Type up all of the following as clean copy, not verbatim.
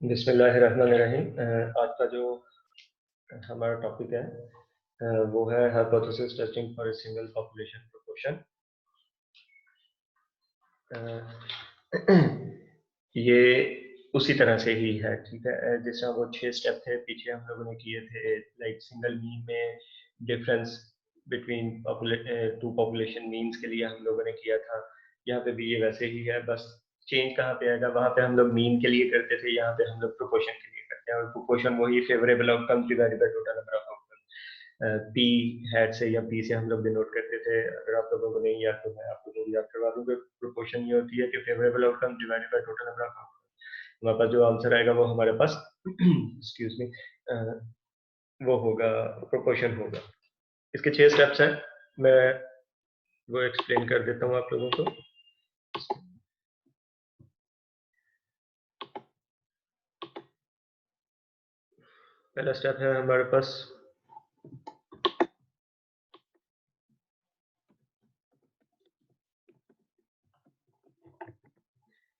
बिस्मिल्लाहिर्रहमानिर्रहीम। आज का जो हमारा टॉपिक है वो है hypothesis testing for a single population proportion. ये उसी तरह से ही है, ठीक है। जिस तरह वो 6 स्टेप थे पीछे हम लोगों ने किए थे, लाइक सिंगल मीन में difference between two population means के लिए हम लोगों ने किया था। यहाँ पे भी ये वैसे ही है, बस चेंज कहाँ पे आएगा, वहाँ पे हम लोग मीन के लिए करते थे, यहाँ पे हम लोग प्रोपोर्शन के लिए करते हैं। और प्रोपोर्शन वही favourable outcome divided by total number of outcome, P had से या पी से हम लोग डिनोट करते थे। अगर आप लोगों को नहीं याद तो मैं आपको जो याद करवा दूँ, प्रोपोर्शन ये होती है कि favourable outcome divided by total number of outcome. हमारे पास जो आंसर आएगा वो हमारे पास एक्सक्यूज मी वो होगा, प्रोपोर्शन होगा। इसके 6 स्टेप्स हैं, मैं वो एक्सप्लेन कर देता हूँ आप लोगों को। पहला स्टेप है हमारे पास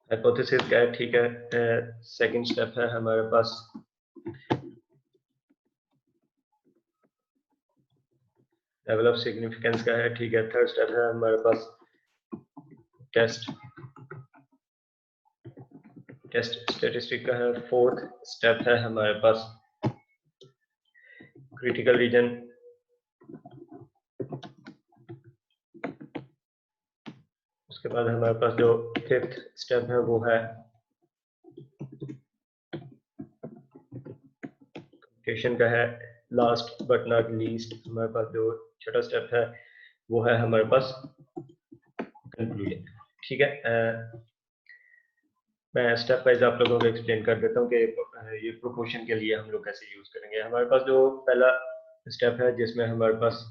हाइपोथेसिस का है, ठीक है। सेकंड स्टेप है हमारे पास लेवल ऑफ सिग्निफिकेंस का है, ठीक है। थर्ड स्टेप है हमारे पास टेस्ट स्टैटिस्टिक का है। फोर्थ स्टेप है हमारे पास क्रिटिकल रीजन। उसके बाद हमारे पास जो फिफ्थ स्टेप है वो है कंप्यूटेशन का है। लास्ट बट नॉट लीस्ट हमारे पास जो छोटा स्टेप है वो है हमारे पास कंक्लूजन, ठीक है। मैं स्टेप वाइज आप लोगों को एक्सप्लेन कर देता हूँ कि ये प्रोपोर्शन के लिए हम लोग कैसे यूज करेंगे। हमारे पास जो पहला स्टेप है जिसमें हमारे पास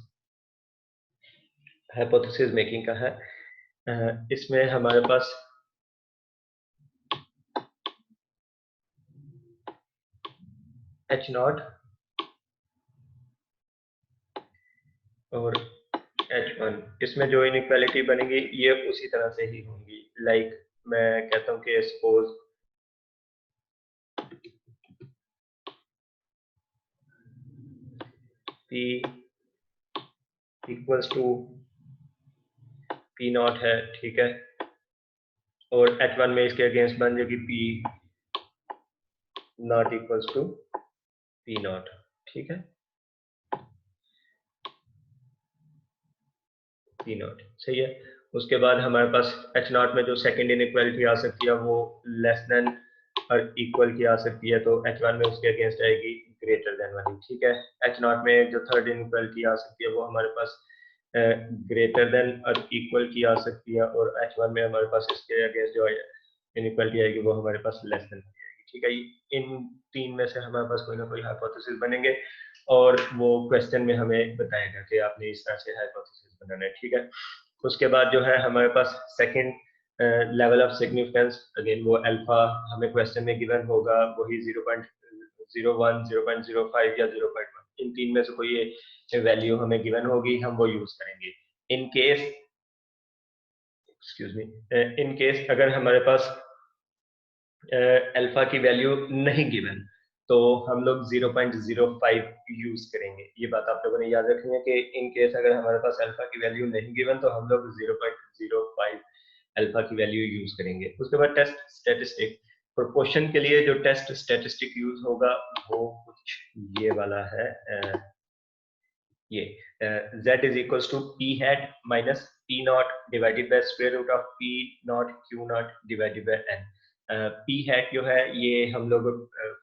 हाइपोथेसिस मेकिंग का है, इसमें हमारे पास H0 और H1, इसमें जो इनइक्वालिटी बनेगी ये उसी तरह से ही होंगी। लाइक मैं कहता हूँ कि suppose P equals to P0 है, ठीक है। और H1 में इसके अगेंस्ट बन जाएगी P not equals to P0, ठीक है। P0 सही है। उसके बाद हमारे पास H0 में जो सेकंड इनइक्वालिटी आ सकती है वो लेस देन और इक्वल की आ सकती है, तो H1 में उसके अगेंस्ट आएगी ग्रेटर देन वाली, ठीक है। H0 में जो थर्ड इनइक्वालिटी आ सकती है वो हमारे पास ग्रेटर देन और इक्वल की आ सकती है, और H1 में हमारे पास इसके अगेंस्ट जो इनइक्वालिटी आएगी वो हमारे पास लेस देन आएगी, ठीक है। इन तीन में से हमारे पास कोई ना कोई हाइपोथेसिस बनेंगे और वो क्वेश्चन में हमें बताएगा कि आपने इस तरह से हाइपोथेसिस बनाना है, ठीक है। उसके बाद जो है हमारे पास second level of significance, again वो अल्फा हमें क्वेश्चन में गिवन होगा, वही 0.01, 0.05 या 0.1, इन तीन में से कोई वैल्यू हमें गिवन होगी, हम वो यूज करेंगे। In case excuse me, in case अगर हमारे पास अल्फा की वैल्यू नहीं गिवन तो हम लोग 0.05 यूज करेंगे। ये बात आप लोगों ने याद रखनी है कि इन केस अगर हमारे पास अल्फा की वैल्यू नहीं गिवन तो हम लोग 0.05 अल्फा की वैल्यू यूज करेंगे। उसके बाद टेस्ट स्टैटिस्टिक, प्रोपोर्शन के लिए जो टेस्ट स्टैटिस्टिक यूज होगा वो कुछ ये वाला है, ये z is equals to p hat minus p not divided by square root of p not q not divided by n। p hat जो है ये हम लोग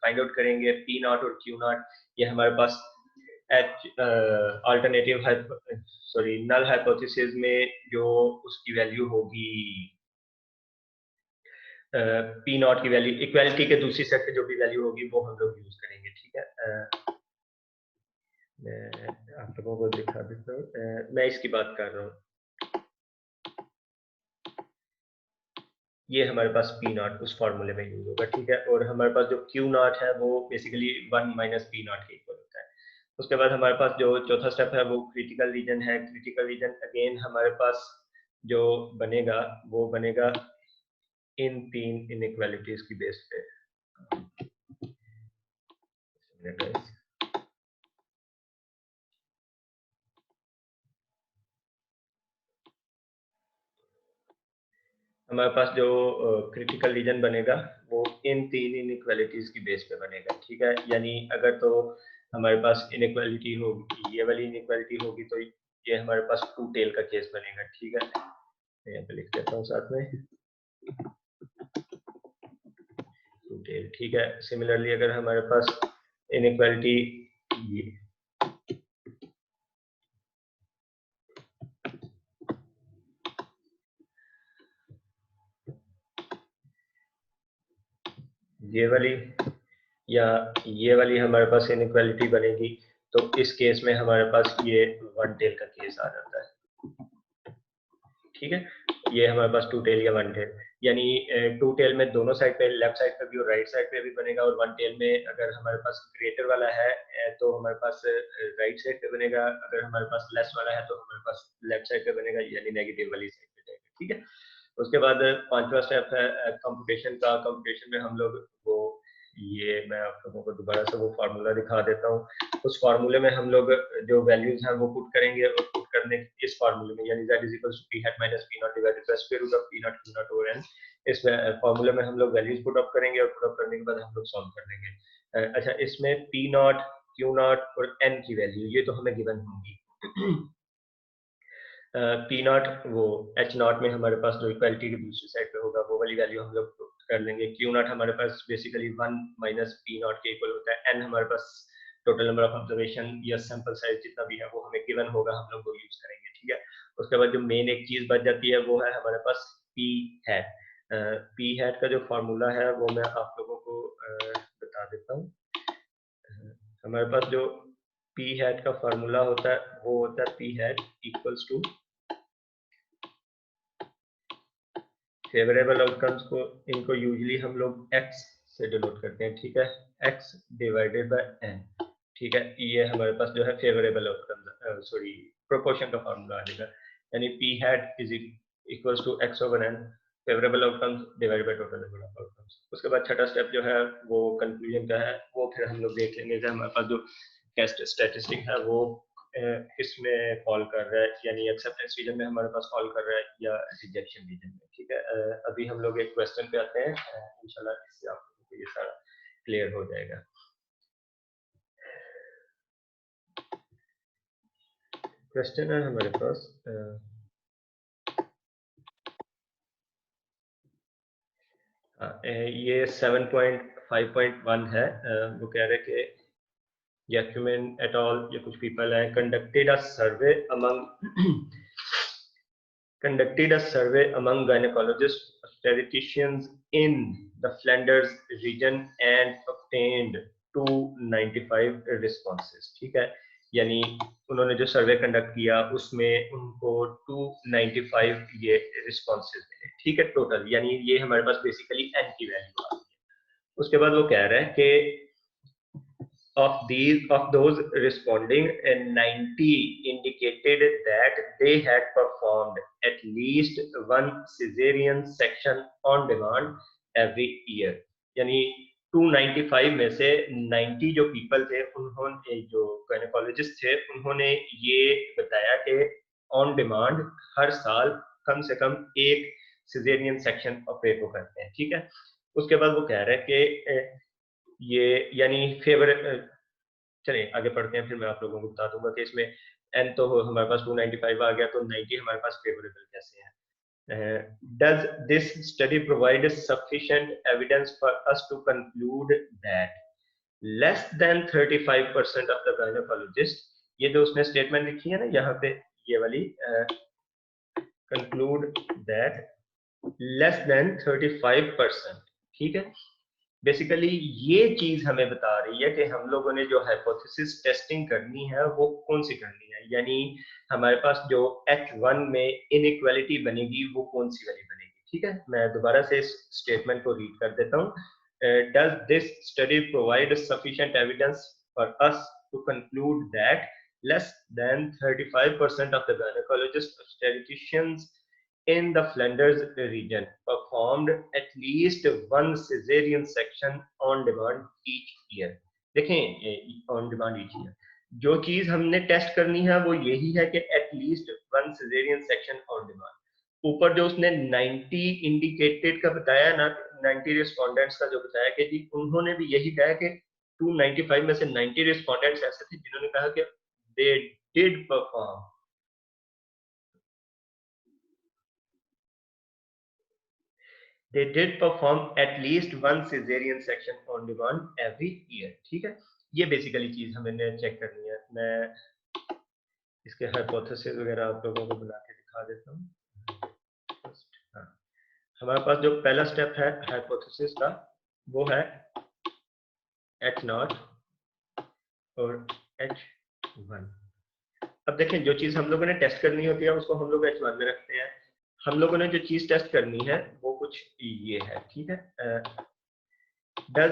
फाइंड आउट करेंगे, p नॉट और q नॉट ये हमारे पास अल्टरनेटिव सॉरी नल हाइपोथेसिस में जो उसकी वैल्यू होगी p नॉट की वैल्यू, इक्वालिटी के दूसरी सेट पे जो भी वैल्यू होगी वो हम लोग यूज करेंगे, ठीक है। मैं आप लोगों को दिखा देता हूँ, मैं इसकी बात कर रहा हूँ। ये हमारे पास P नॉट उस फॉर्मूले में यूज होगा, ठीक है। और हमारे पास जो Q नॉट है वो बेसिकली 1 माइनस P नॉट के इक्वल होता है। उसके बाद हमारे पास जो चौथा स्टेप है वो क्रिटिकल रीजन है। क्रिटिकल रीजन अगेन हमारे पास जो बनेगा वो बनेगा इन तीन इनइक्वालिटीज की बेस पे। हमारे पास जो क्रिटिकल रीजन बनेगा वो इन तीन इनइक्वालिटीज की बेस पे बनेगा, ठीक है। यानी अगर तो हमारे पास इनइक्वालिटी होगी, ये वाली इनइक्वालिटी होगी, तो ये हमारे पास टू टेल का केस बनेगा, ठीक है। यहाँ पे लिख देता हूँ साथ में टू टेल, ठीक है। सिमिलरली अगर हमारे पास इनइक्वालिटी ये वाली या ये वाली हमारे पास इनइक्वालिटी बनेगी, तो इस केस में हमारे पास ये वन टेल का केस आ जाता है, ठीक है। ये हमारे पास टू टेल या वन टेल, यानी टू टेल में दोनों साइड पे, लेफ्ट साइड पे भी और राइट साइड पे भी बनेगा, और वन टेल में अगर हमारे पास ग्रेटर वाला है तो हमारे पास राइट साइड पे बनेगा, अगर हमारे पास लेस वाला है तो हमारे पास लेफ्ट साइड पे बनेगा, यानी नेगेटिव वाली साइड पे जाएगा, ठीक है। उसके बाद पांचवा स्टेप है कंप्यूटेशन का। कंप्यूटेशन में हम लोग वो, ये मैं आप लोगों को दोबारा से वो फार्मूला दिखा देता हूँ। उस फार्मूले में हम लोग जो वैल्यूज हैं वो पुट करेंगे, और पुट करने इस फार्मूले में, यानी z equals to p hat minus p not divided by square root of p not q not over n, इस फार्मूले में हम लोग वैल्यूज पुट अप करेंगे, और पुट अप करने के बाद हम लोग सॉल्व कर लेंगे। अच्छा, इसमें p नॉट, q नॉट और n की वैल्यू ये तो हमें गिवन होंगी। पी नॉट वो एच नॉट में हमारे पास जो इक्वालिटी की दूसरी साइड पे होगा वो वाली वैल्यू हम लोग कर लेंगे। क्यू नॉट हमारे पास बेसिकली 1 माइनस पी नॉट के इक्वल होता है। एन हमारे पास टोटल नंबर ऑफ ऑब्जर्वेशन या सैंपल साइज जितना भी है वो हमें गिवन होगा, हम लोग वो यूज करेंगे, ठीक है। उसके बाद जो मेन एक चीज बच जाती है वो है हमारे पास पी हैट। पी हैट का जो फॉर्मूला है वो मैं आप लोगों को बता देता हूँ। हमारे पास जो पी हैट का फॉर्मूला होता है वो होता है P hat equals to, favourable outcomes को इनको यूजली हम लोग x से डिनोट करते हैं, ठीक है, x डिवाइडेड बाय n, ठीक है। ये हमारे पास जो है फेवरेबल आउटकम्स, सॉरी प्रोपोर्शन का फॉर्मूला आ जाएगा, यानी p hat is equals to x over n, favourable outcomes divided by total number of outcomes. उसके बाद छठा स्टेप जो है वो कंक्लूजन का है, वो फिर हम लोग देख लेंगे कि हमारे पास जो टेस्ट स्टैटिस्टिक है वो किसमें फॉल कर रहा है, यानी एक्सेप्टेंस रीजन में हमारे पास फॉल कर रहा है या रिजेक्शन रीजन में, ठीक है। अभी हम लोग एक क्वेश्चन पे आते हैं, इंशाल्लाह इससे आप लोगों को ये सारा क्लियर हो जाएगा। क्वेश्चन है हमारे पास ये 7.5.1 है। वो कह रहे कि Yakumin et al. ये कुछ पीपल हैं, conducted a survey among gynecologists, obstetricians in the Flanders region and obtained 295 responses, ठीक है। यानी उन्होंने जो सर्वे कंडक्ट किया उसमें उनको 295 ये रिस्पॉन्सेज मिले, ठीक है, टोटल, यानी ये हमारे पास बेसिकली n की वैल्यू आ गई है। उसके बाद वो कह रहे हैं कि of those responding, 90 indicated that they had performed at least one cesarean section on demand every year, यानी 295 में से 90 जो पीपल थे, उन्होंने, जो गायनेकोलॉजिस्ट थे, उन्होंने ये बताया कि ऑन डिमांड हर साल कम से कम एक सिजेरियन सेक्शन ऑपरेट वो करते हैं, ठीक है। उसके बाद वो कह रहे हैं कि ये यानी फेवरेट, चलिए आगे पढ़ते हैं, फिर मैं आप लोगों को बता दूंगा कि इसमें n तो हमारे पास 295 आ गया, तो 90 हमारे पास फेवरेबल कैसे है। Does this study provide sufficient evidence for us to conclude that less than 35% of the gynecologist, ये जो उसने स्टेटमेंट लिखी है ना यहाँ पे, ये वाली conclude that less than 35%, ठीक है। बेसिकली ये चीज हमें बता रही है कि हम लोगों ने जो हाइपोथेसिस टेस्टिंग करनी है वो कौन सी करनी है, यानी हमारे पास जो H1 में इनइक्वालिटी बनेगी वो कौन सी वाली बनेगी, ठीक है। मैं दोबारा से इस स्टेटमेंट को रीड कर देता हूँ। Does this study provide sufficient evidence for us to conclude that less than 35% of the gynecologists obstetricians in the Flanders region performed at least one cesarean section on demand each year, देखें on demand easy है। जो चीज हमने test करनी है वो यही है कि at least one caesarean section on demand. ऊपर जो उसने 90 इंडिकेटेड का बताया ना, 90 रिस्पोंडेंट्स का जो बताया कि जी उन्होंने भी यही कहा कि 295 में से 90 रिस्पोंडेंट्स ऐसे थे जिन्होंने कहा कि they did perform, they did perform at least one cesarean section on demand every year। ठीक है, ये बेसिकली चीज हमें चेक करनी है। मैं इसके हाइपोथेसिस वगैरह आप लोगों को बना के दिखा देता हूँ। हाँ, हमारे पास जो पहला स्टेप है हाइपोथेसिस का वो है H नॉट और H1। अब देखें जो चीज हम लोगों ने टेस्ट करनी होती है उसको हम लोग H1 में रखते हैं। हम लोगों ने जो चीज टेस्ट करनी है वो कुछ ये है, ठीक है। डज,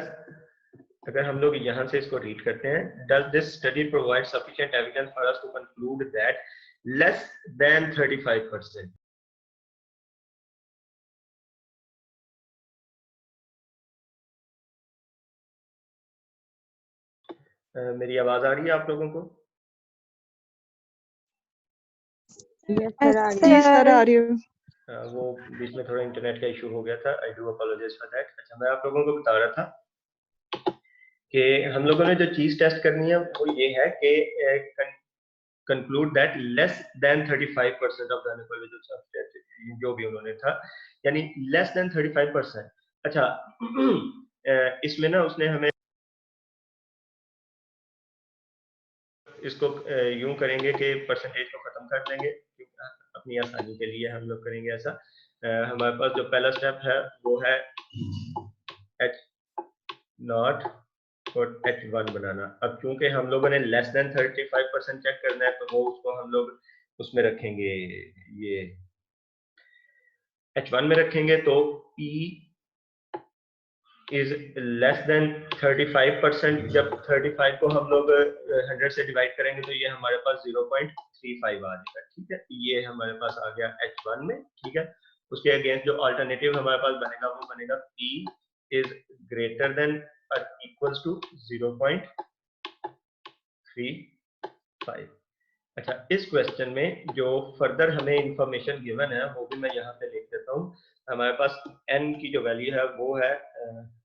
अगर हम लोग यहाँ से इसको रीड करते हैं, does this study provide sufficient evidence for us to conclude that less than 35%। मेरी आवाज आ रही है आप लोगों को? जी सर आ रही है। वो बीच में थोड़ा इंटरनेट का इशू हो गया था, I do apologise for that. अच्छा, मैं आप लोगों को बता रहा था कि हम लोगों ने जो चीज टेस्ट करनी है वो ये है कि conclude that less than 35% of gynaecological substance, जो भी उन्होंने था, यानी लेस देन 35%। अच्छा, इसमें ना उसने हमें इसको यूं करेंगे कि परसेंटेज को खत्म कर देंगे, अपनी आसानी के लिए हम लोग करेंगे ऐसा। हमारे पास जो पहला स्टेप है वो है H नॉट और H1 बनाना। अब क्योंकि हम लोगों ने लेस देन 35% चेक करना है तो वो उसको हम लोग उसमें रखेंगे, ये H1 में रखेंगे तो P इज लेस देन 35%। जब 35 को हम लोग 100 से डिवाइड करेंगे तो ये हमारे पास 0.35 आ जाएगा, ठीक है। ये हमारे पास आ गया H1 में, ठीक है। उसके अगेंस्ट जो अल्टरनेटिव हमारे पास बनेगा वो बनेगा P इज ग्रेटर देन और इक्वल्स टू 0.35। अच्छा, इस क्वेश्चन में जो फर्दर हमें इंफॉर्मेशन गिवन है वो भी मैं यहाँ पे लिख देता हूँ। हमारे पास n की जो वैल्यू है वो है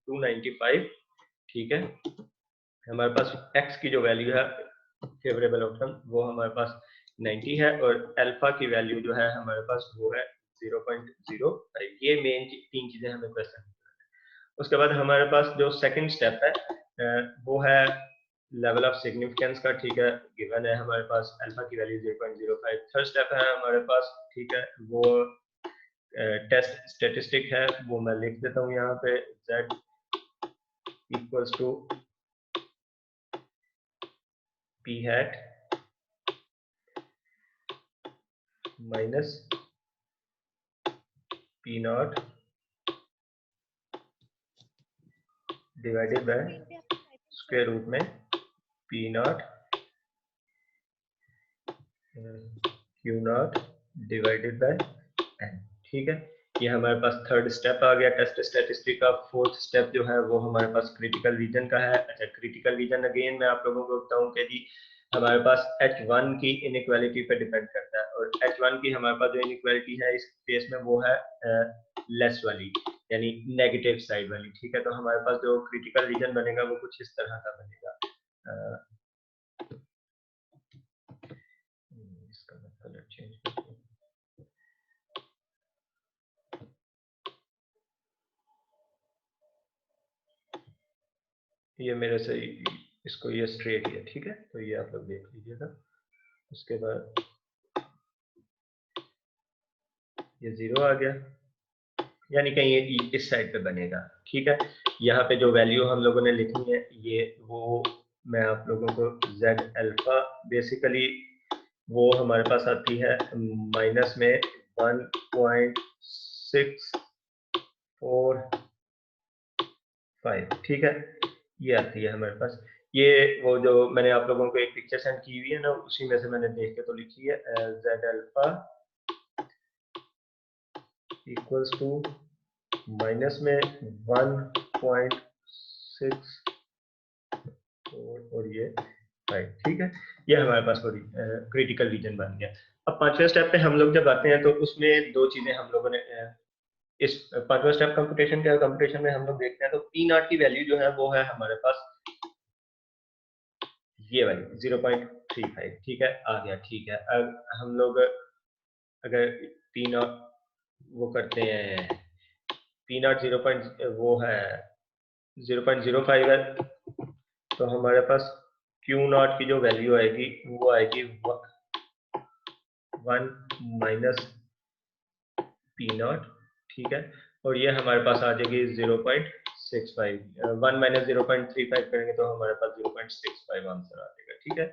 295, ठीक है। हमारे पास x की जो वैल्यू है फेवरेबल आउटकम वो हमारे पास 90 है और अल्फा की वैल्यू जो है हमारे पास वो है 0.05। ये मेन तीन चीजें हमें क्वेश्चन। उसके बाद हमारे पास जो सेकंड स्टेप है वो है लेवल ऑफ सिग्निफिकेंस का, ठीक है। गिवन है हमारे पास अल्फा की वैल्यू 0.05। थर्ड स्टेप है हमारे पास, ठीक है, वो टेस्ट स्टैटिस्टिक है, वो मैं लिख देता हूँ यहाँ पे z equals to p hat minus p not divided by square root में p not q not divided by n, ठीक है। ये हमारे पास थर्ड स्टेप आ गया टेस्ट स्टैटिस्टिक का। फोर्थ स्टेप जो है वो हमारे पास क्रिटिकल रीजन का है। अच्छा, क्रिटिकल रीजन अगेन मैं आप लोगों को बताऊं कि जी हमारे पास H1 की इनइक्वालिटी पे डिपेंड करता है और H1 की हमारे पास जो इनइक्वालिटी है इस केस में वो है लेस वाली, यानी नेगेटिव साइड वाली, ठीक है। तो हमारे पास जो क्रिटिकल रीजन बनेगा वो कुछ इस तरह का बनेगा। इसका मैं कलर चेंज करता हूं। ये मेरे से इसको ये स्ट्रेट है, ठीक है। तो ये आप लोग देख लीजिएगा। उसके बाद ये 0 आ गया, यानी कहीं ये इस साइड पे बनेगा, ठीक है। यहाँ पे जो वैल्यू हम लोगों ने लिखनी है ये वो मैं आप लोगों को z अल्फा बेसिकली वो हमारे पास आती है माइनस में 1.645, ठीक है। ये आती है हमारे पास। ये वो जो मैंने आप लोगों को एक पिक्चर सेंड की हुई है ना, उसी में से मैंने देख के तो लिखी है z alpha equals to minus में 1.645 6.5, ठीक है। ये हमारे पास क्रिटिकल रीजन बन गया। अब पांचवें स्टेप पे हम लोग जब आते हैं तो उसमें दो चीजें हम लोगों ने इस पांचवें स्टेप कंप्यूटेशन में हम लोग देखते हैं तो पी नॉट की वैल्यू जो है वो है हमारे पास ये वाली 0.35, ठीक है, आ गया, ठीक है। अब हम लोग अगर पी नॉट वो करते हैं, पी नॉट वो है 0.05 है, तो हमारे पास क्यू नॉट की जो वैल्यू आएगी वो आएगी 1 माइनस पी नॉट, ठीक है। और ये हमारे पास आ जाएगी 0.65, 1 माइनस 0.35 करेंगे तो हमारे पास 0.65 आंसर आ जाएगा, ठीक है।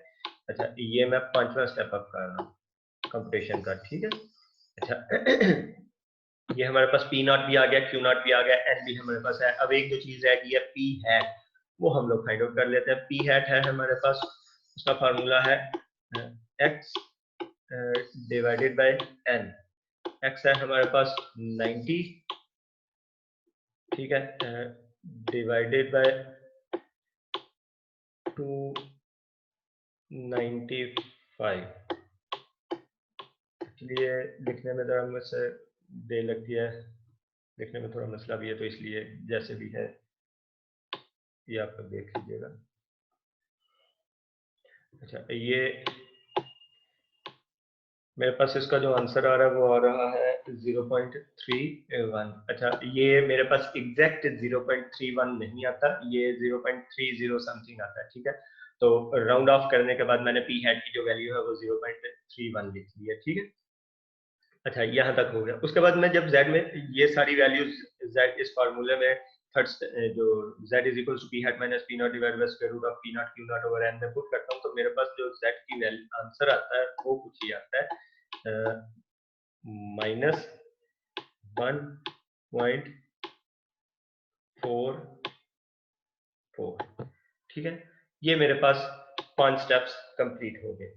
अच्छा, ये मैं पांचवा स्टेप अप कर रहा हूँ कंप्यूटेशन का, ठीक है। अच्छा ये हमारे पास पी नॉट भी आ गया, क्यू नॉट भी आ गया, एन भी हमारे पास है। अब एक जो चीज रह गई है पी हैट, वो हम लोग फाइंड आउट कर लेते हैं। पी हैट है हमारे पास, उसका फार्मूला है X divided by N. X है हमारे पास 90, ठीक है, डिवाइडेड बाय 295। इसलिए लिखने में जरा मुझसे देर लगती है, लिखने में थोड़ा मसला भी है, तो इसलिए जैसे भी है ये आप लोग देख लीजिएगा। अच्छा, ये मेरे पास इसका जो आंसर आ रहा है वो आ रहा है 0.31। अच्छा, ये मेरे पास एग्जैक्ट 0.31 नहीं आता, ये 0.30 समथिंग आता है, ठीक है। तो राउंड ऑफ करने के बाद मैंने पी हैट की जो वैल्यू है वो 0.31 लिख ली है, ठीक है। अच्छा, यहाँ तक हो गया। उसके बाद मैं जब z में ये सारी वैल्यूज z इस फार्मूले में थर्ड जो z is equal to P hat minus P not divided by square root of P not Q not over N में पुट करता हूँ, तो मेरे पास जो z की वैल्यू आंसर आता है वो कुछ ही आता है, माइनस 1.44, ठीक है। ये मेरे पास 5 स्टेप्स कंप्लीट हो गए।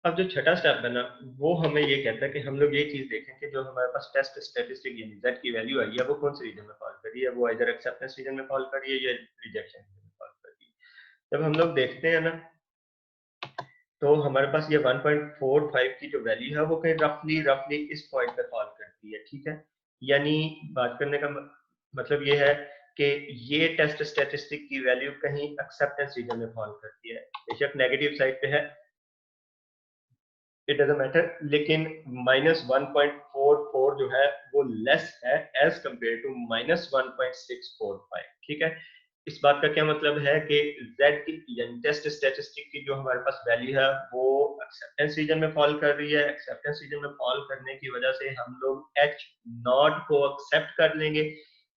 अब जो छठा स्टेप है ना, वो हमें ये कहता है कि हम लोग ये चीज देखें कि जो हमारे पास टेस्ट स्टैटिस्टिक यानी z की वैल्यू आई है वो कौन से रीजन में फॉल कर रही है, वो इधर एक्सेप्टेंस रीजन में फॉल कर रही है या रिजेक्शन रीजन में फॉल कर रही है। जब हम लोग देखते हैं ना तो हमारे पास ये 1.45 की जो वैल्यू है वो कहीं रफली इस पॉइंट पे फॉल करती है, ठीक है। यानी बात करने का मतलब ये है कि ये टेस्ट स्टैटिस्टिक की वैल्यू कहीं एक्सेप्टेंस रीजन में फॉल करती है, बेशक नेगेटिव साइड पे है, इट डजंट मैटर, लेकिन -1.44 जो है वो लेस है एज कंपेयर टू -1.645, ठीक है। इस बात का क्या मतलब है कि z की यानी टेस्ट स्टैटिस्टिक की जो हमारे पास वैल्यू है वो एक्सेप्टेंस रीजन में फॉल कर रही है। एक्सेप्टेंस रीजन में फॉल करने की वजह से हम लोग h नॉट को एक्सेप्ट कर लेंगे।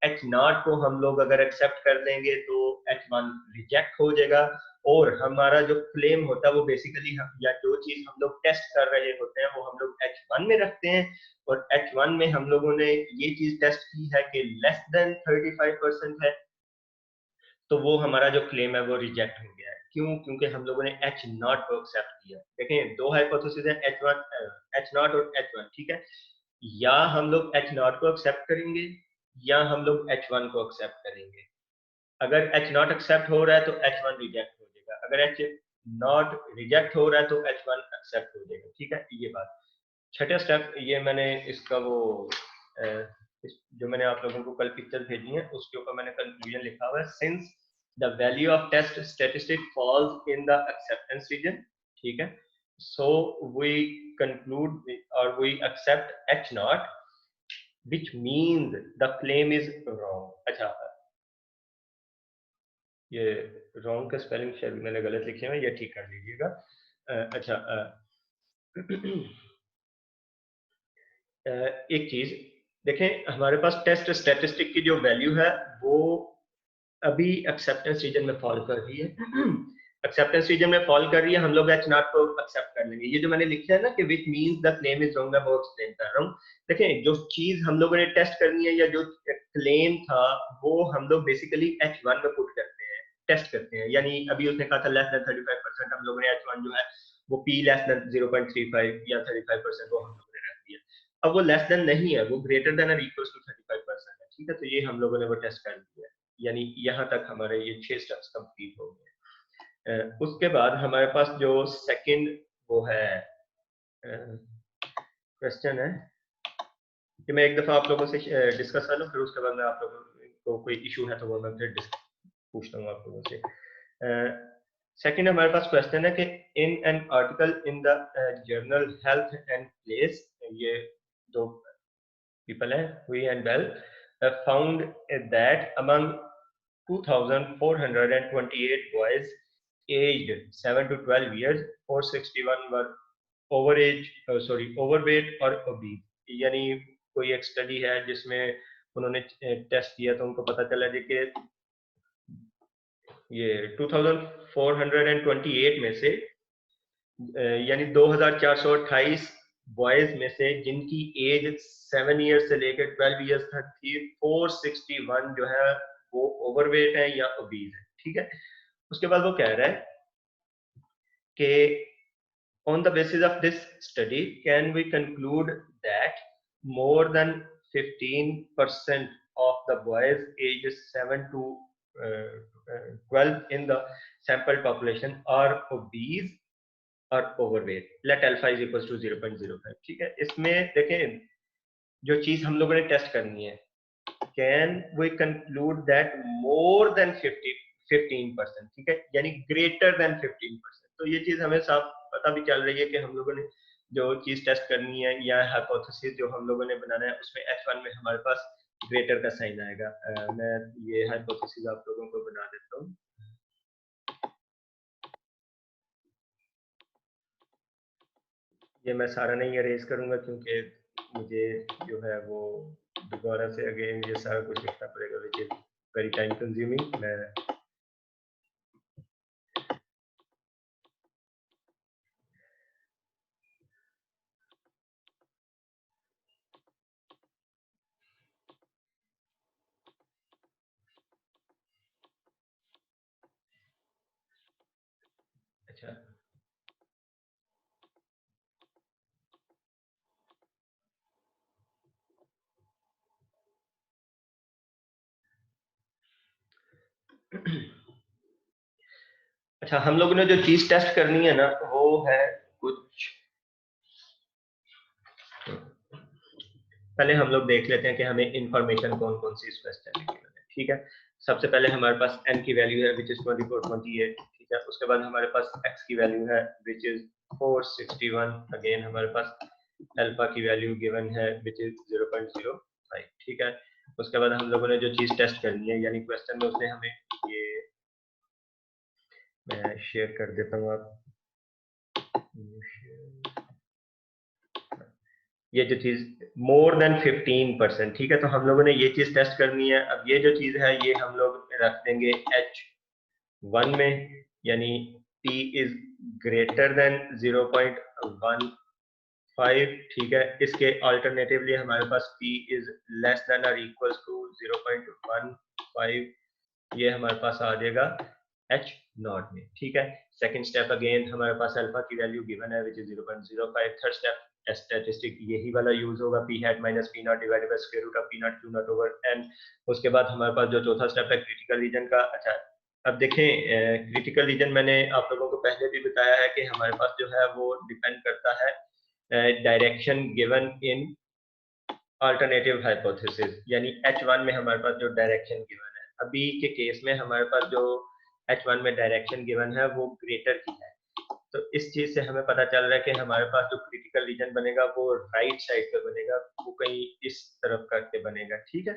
h नॉट को हम लोग अगर एक्सेप्ट कर लेंगे तो h1 रिजेक्ट हो जाएगा, और हमारा जो क्लेम होता है वो बेसिकली या जो चीज हम लोग टेस्ट कर रहे होते हैं वो हम लोग h1 में रखते हैं, और h1 में हम लोगों ने ये चीज टेस्ट की है कि लेस देन 35% है, तो वो हमारा जो क्लेम है वो रिजेक्ट हो गया है। क्यों? क्योंकि हम लोगों ने एच नॉट को एक्सेप्ट किया। देखें, दो हाइपोथेसिस है, एच नॉट और एच1, ठीक है। या हम लोग एच नॉट को एक्सेप्ट करेंगे या हम लोग एच1 को एक्सेप्ट करेंगे। अगर एच नॉट एक्सेप्ट हो रहा है तो एच1 रिजेक्ट हो जाएगा, अगर एच नॉट रिजेक्ट हो रहा है तो एच1 एक्सेप्ट हो जाएगा, ठीक है। ये बात छठा स्टेप, ये मैंने इसका वो जो मैंने आप लोगों को कल पिक्चर भेजी है उसके ऊपर मैंने कंक्लूजन लिखा हुआ है, since the value of test statistic falls in the acceptance region, ठीक है, सो वी कंक्लूड और we accept H not which means the claim is wrong। अच्छा, ये रॉन्ग का स्पेलिंग शायद मैंने गलत लिखे हैं, ये ठीक कर लीजिएगा। अच्छा, एक चीज देखें, हमारे पास टेस्ट स्टैटिस्टिक की जो वैल्यू है वो अभी एक्सेप्टेंस रीजन में फॉल कर रही है। एक्सेप्टेंस रीजन में फॉल कर रही है, हम लोग एच नॉट को एक्सेप्ट कर लेंगे। ये जो मैंने लिखा है ना कि which means the claim is wrong, मैं वो एक्सप्लेन कर रहा हूँ। देखें, जो चीज हम लोगों ने टेस्ट करनी है या जो क्लेम था वो हम लोग बेसिकली H1 में पुट करते हैं, टेस्ट करते हैं। यानी अभी उसने कहा था लेस देन 35%, हम लोगों ने H1 जो है वो P लेस देन 0.35 या 35% वो हम लोगों ने रख दिया। अब वो लेस देन नहीं है, वो ग्रेटर देन और इक्वल टू 35% है, ठीक है। तो ये हम लोगों ने वो टेस्ट कर दिया, यानी यहाँ तक हमारे ये 6 स्टेप्स कंप्लीट हो गए। उसके बाद हमारे पास जो सेकंड वो है क्वेश्चन है कि मैं एक दफा आप लोगों से डिस्कस कर लूँ, फिर उसके बाद मैं आप लोगों को कोई इशू है तो वो मैं फिर पूछता हूँ आप लोगों से। सेकंड हमारे पास क्वेश्चन है कि in an article in the journal Health and Place, ये दो पीपल है हुई and Bell, found that among 2428 boys aged 7 to 12 years, 461 were overweight or obese। यानी कोई एक स्टडी है जिसमें उन्होंने टेस्ट किया तो उनको पता चला जी कि ये 2428 में से यानी 2428 बॉयज में से जिनकी एज 7 ईयर्स से लेकर 12 ईयर्स तक थी, 461 जो है वो ओवरवेट है या ओबीज है। ठीक है, उसके बाद वो कह रहा है कि on the basis of this study can we conclude that more than 15% of the boys ages 7 to 12 in the sample population are obese or overweight, let alpha is equals to 0.05। ठीक है, इसमें देखें जो चीज हम लोगों ने टेस्ट करनी है, can we conclude that more than 15%, ठीक है, यानी greater than 15%। तो ये चीज हमें साफ पता भी चल रही है कि हम लोगों ने जो चीज टेस्ट करनी है या हाइपोथेसिस जो हम लोगों ने बनाना है उसमें H1 में हमारे पास ग्रेटर का साइन आएगा। मैं ये हाइपोथेसिस आप लोगों को बना देता हूँ। ये मैं सारा नहीं अरेज करूंगा क्योंकि मुझे जो है वो दोबारा से अगेन ये सारा कुछ लिखना पड़ेगा, which is very time consuming. मैं अच्छा अच्छा, हम लोगों ने जो चीज टेस्ट करनी है ना वो है कुछ, पहले हम लोग देख लेते हैं कि हमें इंफॉर्मेशन कौन कौन सी इस क्वेश्चन में गिवन है। ठीक है, सबसे पहले हमारे पास n की वैल्यू है विच इज 2428। ठीक है, उसके बाद हमारे पास x की वैल्यू है विच इज 461। अगेन हमारे पास अल्फा की वैल्यू गिवन है विच इज 0.05। ठीक है, उसके बाद हम लोगों ने जो चीज टेस्ट करनी है यानी क्वेश्चन में उसने हमें ये, मैं शेयर कर देता हूँ आप, ये जो चीज मोर देन 15%। ठीक है, तो हम लोगों ने ये चीज टेस्ट करनी है। अब ये जो चीज है ये हम लोग रख देंगे H1 में, यानी P इज ग्रेटर देन 0.15। ठीक है, इसके अल्टरनेटिवली हमारे पास P इज लेस देन और इक्वल्स टू 0.15, ये हमारे पास आ जाएगा H0 में। ठीक है, सेकंड स्टेप अगेन हमारे पास अल्फा की वैल्यू गिवन है which is 0.05। Third step statistic यही वाला यूज होगा, p hat minus p not divided by square root of p not q not over n। उसके बाद हमारे पास जो चौथा स्टेप है क्रिटिकल रीजन का। अच्छा, अब देखें क्रिटिकल रीजन मैंने आप लोगों को पहले भी बताया है कि हमारे पास जो है वो डिपेंड करता है direction given in alternative hypothesis, यानी H1 में हमारे पास जो डायरेक्शन गिवन है, अभी के केस में हमारे पास जो H1 में डायरेक्शन गिवन है वो ग्रेटर की है। तो इस चीज से हमें पता चल रहा है कि हमारे पास जो क्रिटिकल रीजन बनेगा वो राइट साइड पे बनेगा, वो कहीं इस तरफ करके बनेगा। ठीक है,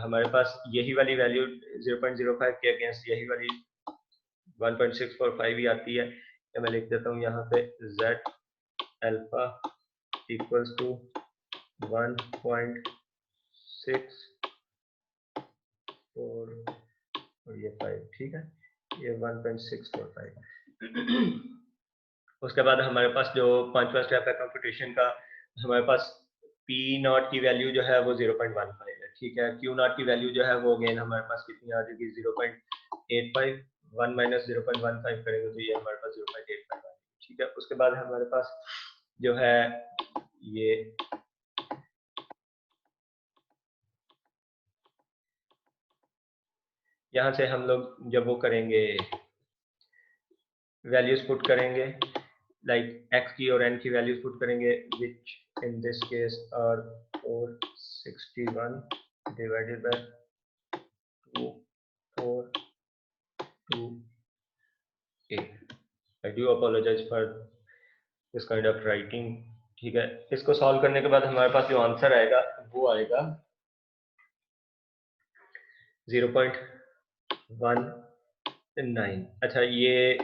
हमारे पास यही वाली वैल्यू 0.05 के अगेंस्ट यही वाली 1.645 ही आती है। तो मैं लिख देता हूँ यहाँ पे z अल्फा इक्वल्स टू 1.6 और ये 5। ठीक है, ये 1.645। उसके बाद हमारे पास जो पांचवा स्टेप है कंप्यूटेशन का, हमारे पास P नॉट की वैल्यू जो है वो 0.15 है। ठीक है, Q नॉट की वैल्यू जो है वो अगेन हमारे पास कितनी आ जाएगी 0.85। 1 माइनस 0.15 करेंगे तो ये हमारे पास 0.85 आ। ठीक है, उसके बाद हमारे पास जो है ये यहाँ से हम लोग जब वो करेंगे वैल्यूज पुट करेंगे, लाइक x की और n की वैल्यूज पुट करेंगे, which in this case are 461 divided by 2428। I do apologize for this kind of writing। ठीक है, इसको सॉल्व करने के बाद हमारे पास जो आंसर आएगा वो आएगा 0.19। अच्छा, ये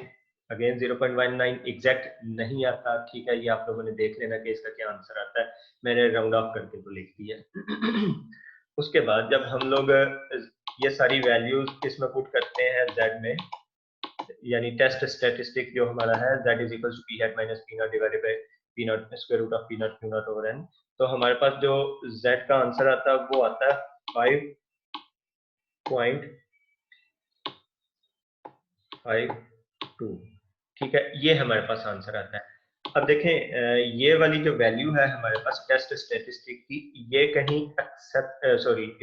अगेन 0.19 एग्जैक्ट नहीं आता, ठीक है, ये आप लोगों ने देख लेना कि इसका क्या आंसर आता है, मैंने राउंड ऑफ करके तो लिख दिया। उसके बाद जब हम लोग ये सारी वैल्यूज इसमें पुट करते हैं z में, यानी टेस्ट स्टैटिस्टिक जो हमारा है z is equal to p hat minus p not divided by p not square root of p not q not over n, तो हमारे पास जो z का आंसर आता है वो आता है 5.52। ठीक है, ये हमारे पास आंसर आता है। अब देखें, ये वाली जो वैल्यू है हमारे पास टेस्ट स्टैटिस्टिक की, ये कहीं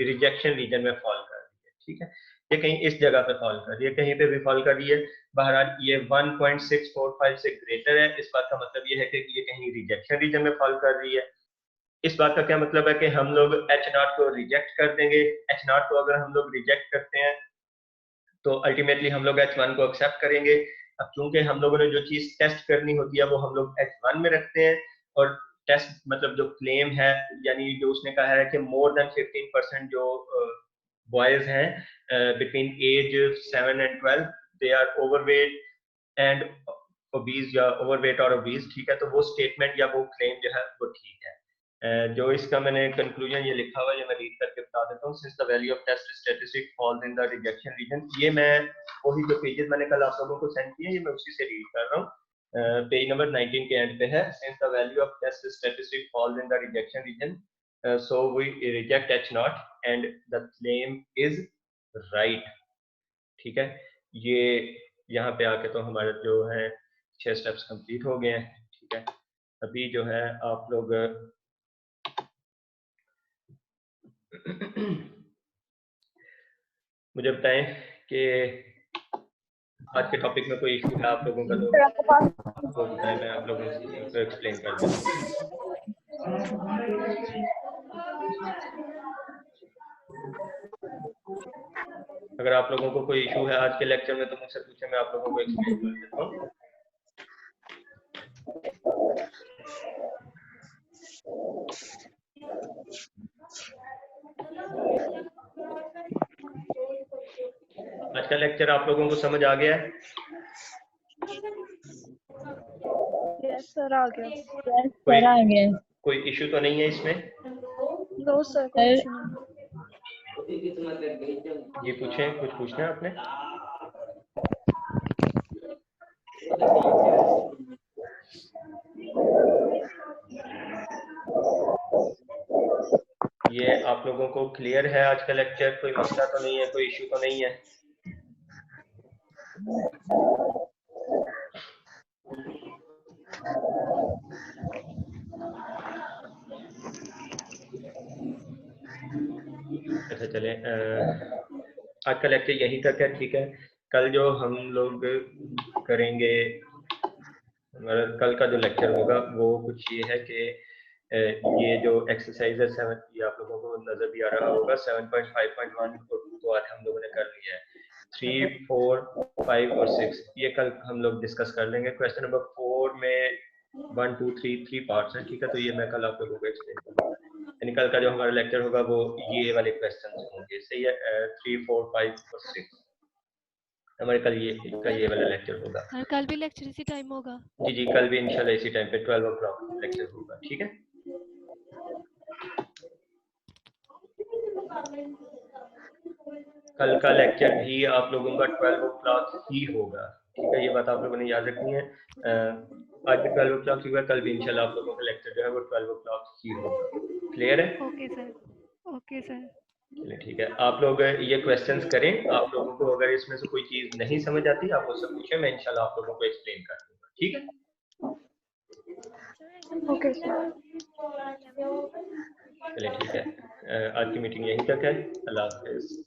रिजेक्शन रीजन में फॉल कर रही है। ठीक है, ये कहीं इस जगह पे फॉल कर रही है, कहीं पे भी फॉल कर रही है। बहरहाल ये 1.645 से ग्रेटर है, इस बात का मतलब ये है कि ये कहीं रिजेक्शन रीजन में फॉल कर रही है। इस बात का क्या मतलब है कि हम लोग H0 को रिजेक्ट कर देंगे। H0 को अगर हम लोग रिजेक्ट करते हैं तो अल्टीमेटली हम लोग H1 को एक्सेप्ट करेंगे। अब चूंकि हम लोगों ने जो चीज टेस्ट करनी होती है वो हम लोग H1 में रखते हैं, और टेस्ट मतलब जो क्लेम है, यानी जो उसने कहा है कि मोर देन 15% जो बॉयज हैं between age 7 and 12 they are overweight and obese या ओवरवेट और ओबीज। ठीक है, तो वो स्टेटमेंट या वो क्लेम जो है वो ठीक है। जो इसका मैंने कंक्लूजन ये लिखा हुआ है, ये मैं रीड करके बता देता हूँ। Since the value of test statistic falls in the rejection region, ये मैं वही जो पेजेस मैंने कल आप लोगों को सेंड किए ये मैं उसी से रीड कर रहा हूँ। पेज नंबर 19 के एंड पे है, since the value of test statistic falls in the rejection region so we reject H0 and the claim is right. ठीक है, ये यहाँ पे आके तो हमारे जो है 6 स्टेप्स कंप्लीट हो गए हैं। ठीक है, अभी जो है आप लोग मुझे बताएं कि आज के टॉपिक में कोई इशू है आप लोगों का, तो वो बताएं, मैं आप लोगों को एक्सप्लेन कर दूं। अगर आप लोगों को कोई इशू है आज के लेक्चर में तो मुझसे पूछें, मैं आप लोगों को एक्सप्लेन कर देता हूँ। आज का लेक्चर आप लोगों को समझ आ गया है? यस सर, आ गया। कोई इशू तो नहीं है इसमें? नो सर, कोई इशू नहीं। ये पूछें, कुछ पूछना है आपने? ये आप लोगों को क्लियर है आज का लेक्चर? कोई मसला तो नहीं है, कोई इशू तो नहीं है? अच्छा चले, आज का लेक्चर यहीं तक है। ठीक है, कल जो हम लोग करेंगे, कल का जो लेक्चर होगा वो कुछ ये है कि ये जो एक्सरसाइज है 7, ये आप लोगों को नजर भी आ रहा होगा, 7.5.1 तो आज हम लोगों ने कर लिया है। 3, 4, 5 और 6 ये कल हम लोग डिस्कस कर लेंगे। क्वेश्चन नंबर 4 में 1, 2, 3 पार्ट्स हैं। ठीक है, तो ये मैं कल आप लोगों को एक्सप्लेन करूंगा। यानी कल का जो हमारा लेक्चर होगा वो ये वाले क्वेश्चन होंगे। सही है, 3, 4, 5 और 6 हमारे कल ये वाला लेक्चर होगा। कल भी लेक्चर इसी टाइम होगा? जी जी, कल भी इंशाल्लाह इसी टाइम पे 12 o'clock लेक्चर होगा। ठीक है, कल का लेक्चर भी आप लोगों का 12 o'clock ही होगा। ठीक है, ये बात आप लोगों ने याद रखनी है। आज भी 12 o'clock ही हुआ, कल भी इंशाल्लाह आप लोगों का लेक्चर जो है वो 12 o'clock ही होगा। क्लियर है? Okay sir, okay sir. चलिए ठीक है, आप लोग ये क्वेश्चंस करें। आप लोगों को अगर इसमें से कोई चीज नहीं समझ आती आप मुझसे पूछें, मैं इंशाल्लाह आप लोगों को एक्सप्लेन कर दूंगा। ठीक है, ओके सर। चलिए ठीक है, आज की मीटिंग यहीं तक है। अल्लाह हाफिज।